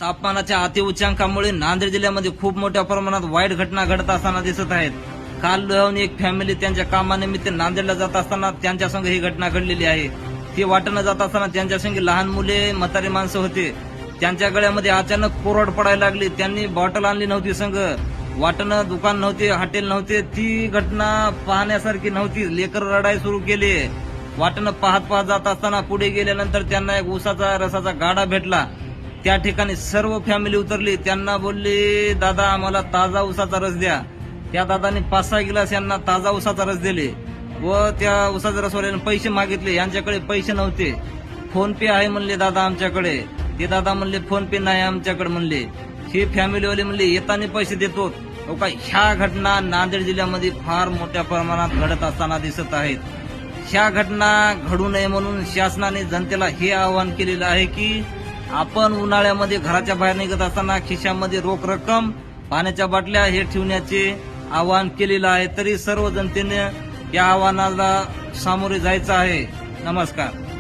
तापमानाच्या अतिउच्चांकामुळे नांदेड जिल्ह्यामध्ये खूप मोठ्या प्रमाणात वाईट घटना घडत असताना दिसत आहेत। काल लोहावून एक फॅमिली त्यांच्या कामानिमित्त नांदेडला जात असताना त्यांच्या संग ही घटना घडलेली आहे। ती वाटेनं जात असताना त्यांच्या संग लहान मुले म्हातारी माणसं होते। त्यांच्या गळ्यामध्ये अचानक कोरड पडायला लागली। त्यांनी बॉटल आणली नव्हती संग, वाटेनं दुकान नव्हते, हॉटेल नव्हते। ती घटना पाहण्यासारखी नव्हती। लेकर रडाय सुरू केले। वाटेनं पाहत जात असताना पुढे गेल्यानंतर त्यांना एक ऊसाचा रसाचा गाडा भेटला। त्या ठिकाणी सर्व फॅमिली उतरली। त्यांना बोलले, दादा आम्हाला ताजा ऊसाचा रस द्या। त्या दादाने 5-6 गिलास यांना ताजा ऊसाचा रस दिले व त्या ऊसाच्या रसवाल्याने पैसे मागितले। यांच्याकडे पैसे नव्हते। फोन पे आहे म्हणले दादा आमच्याकडे। ते दादा म्हणले फोन पे नाही आमच्याकडे म्हणले। ही फॅमिलीवाले म्हणले येताना पैसे देतो। ह्या घटना नांदेड जिल्ह्यामध्ये फार मोठ्या प्रमाणात घडत असताना दिसत आहेत। ह्या घटना घडू नये म्हणून शासनाने जनतेला हे आवाहन केलेलं आहे की आपण उन्हाळ्यामध्ये घराच्या बाहेर निघत असताना खिशामध्ये रोख रक्कम, पाण्याच्या बाटल्या हे ठेवण्याचे आवाहन केलेलं आहे। तरी सर्व जनतेने या आव्हानाला सामोरे जायचं आहे। नमस्कार।